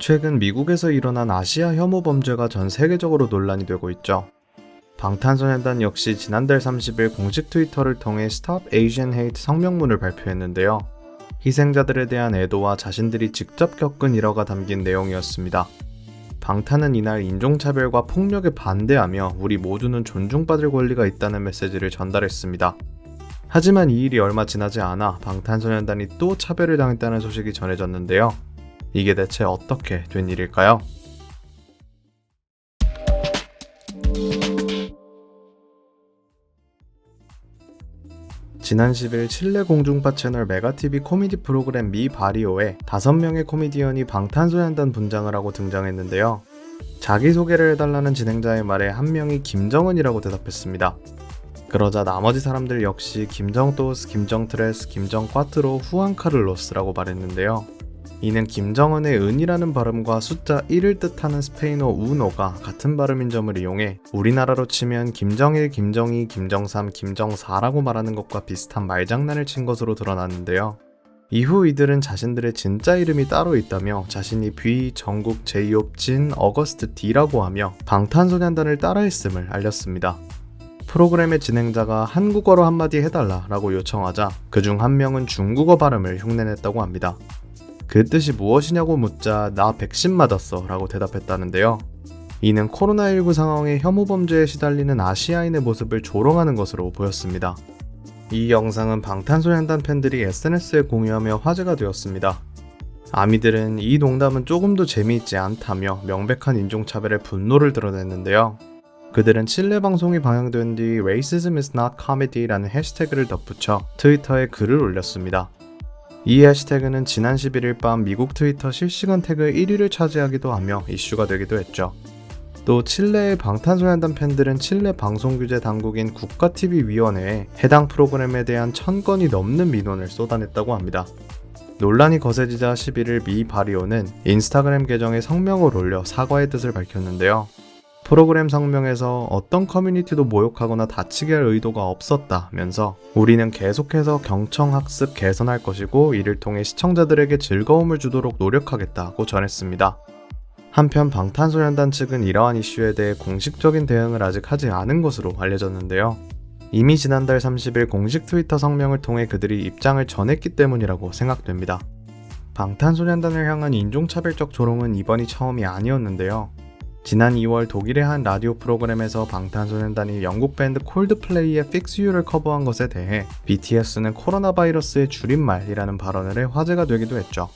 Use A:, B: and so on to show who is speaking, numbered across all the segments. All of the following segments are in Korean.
A: 최근 미국에서 일어난 아시아 혐오 범죄가 전 세계적으로 논란이 되고 있죠. 방탄소년단 역시 지난달 30일 공식 트위터를 통해 Stop Asian Hate 성명문을 발표했는데요. 희생자들에 대한 애도와 자신들이 직접 겪은 일화가 담긴 내용이었습니다. 방탄은 이날 인종차별과 폭력에 반대하며 우리 모두는 존중받을 권리가 있다는 메시지를 전달했습니다. 하지만 이 일이 얼마 지나지 않아 방탄소년단이 또 차별을 당했다는 소식이 전해졌는데요. 이게 대체 어떻게 된 일일까요? 지난 10일 칠레 공중파 채널 메가TV 코미디 프로그램 미 바리오에 5명의 코미디언이 방탄소년단 분장을 하고 등장했는데요. 자기소개를 해달라는 진행자의 말에 한 명이 김정은이라고 대답했습니다. 그러자 나머지 사람들 역시 김정토스, 김정트레스, 김정꽈트로, 후안카를로스라고 말했는데요. 이는 김정은의 은이라는 발음과 숫자 1을 뜻하는 스페인어 우노가 같은 발음인 점을 이용해 우리나라로 치면 김정일, 김정이, 김정삼, 김정사라고 말하는 것과 비슷한 말장난을 친 것으로 드러났는데요. 이후 이들은 자신들의 진짜 이름이 따로 있다며 자신이 뷔, 정국, 제이홉, 진, 어거스트 D라고 하며 방탄소년단을 따라했음을 알렸습니다. 프로그램의 진행자가 한국어로 한마디 해달라라고 요청하자 그중 한 명은 중국어 발음을 흉내냈다고 합니다. 그 뜻이 무엇이냐고 묻자 나 백신 맞았어 라고 대답했다는데요. 이는 코로나19 상황에 혐오 범죄에 시달리는 아시아인의 모습을 조롱하는 것으로 보였습니다. 이 영상은 방탄소년단 팬들이 SNS에 공유하며 화제가 되었습니다. 아미들은 이 농담은 조금도 재미있지 않다며 명백한 인종차별에 분노를 드러냈는데요. 그들은 칠레 방송이 방영된 뒤 Racism is not comedy라는 해시태그를 덧붙여 트위터에 글을 올렸습니다. 이 해시태그는 지난 11일 밤 미국 트위터 실시간 태그 1위를 차지하기도 하며 이슈가 되기도 했죠. 또 칠레의 방탄소년단 팬들은 칠레 방송규제 당국인 국가TV위원회에 해당 프로그램에 대한 1000건이 넘는 민원을 쏟아냈다고 합니다. 논란이 거세지자 11일 미 바리오는 인스타그램 계정에 성명을 올려 사과의 뜻을 밝혔는데요. 프로그램 성명에서 어떤 커뮤니티도 모욕하거나 다치게 할 의도가 없었다면서 우리는 계속해서 경청학습 개선할 것이고 이를 통해 시청자들에게 즐거움을 주도록 노력하겠다고 전했습니다. 한편 방탄소년단 측은 이러한 이슈에 대해 공식적인 대응을 아직 하지 않은 것으로 알려졌는데요. 이미 지난달 30일 공식 트위터 성명을 통해 그들이 입장을 전했기 때문이라고 생각됩니다. 방탄소년단을 향한 인종차별적 조롱은 이번이 처음이 아니었는데요. 지난 2월 독일의 한 라디오 프로그램에서 방탄소년단이 영국 밴드 콜드플레이의 Fix You를 커버한 것에 대해 BTS는 코로나 바이러스의 줄임말이라는 발언을 해 화제가 되기도 했죠.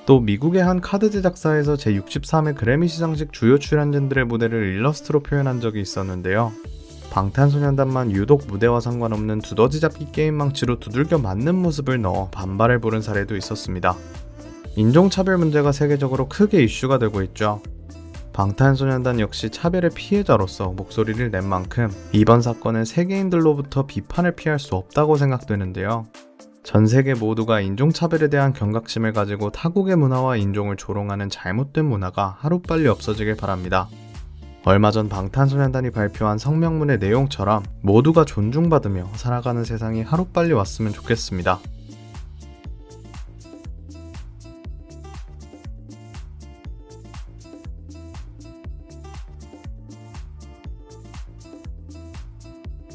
A: 또 미국의 한 카드 제작사에서 제63회 그래미 시상식 주요 출연진들의 무대를 일러스트로 표현한 적이 있었는데요. 방탄소년단만 유독 무대와 상관없는 두더지 잡기 게임 망치로 두들겨 맞는 모습을 넣어 반발을 부른 사례도 있었습니다. 인종차별 문제가 세계적으로 크게 이슈가 되고 있죠. 방탄소년단 역시 차별의 피해자로서 목소리를 낸 만큼 이번 사건은 세계인들로부터 비판을 피할 수 없다고 생각되는데요. 전 세계 모두가 인종차별에 대한 경각심을 가지고 타국의 문화와 인종을 조롱하는 잘못된 문화가 하루빨리 없어지길 바랍니다. 얼마 전 방탄소년단이 발표한 성명문의 내용처럼 모두가 존중받으며 살아가는 세상이 하루빨리 왔으면 좋겠습니다.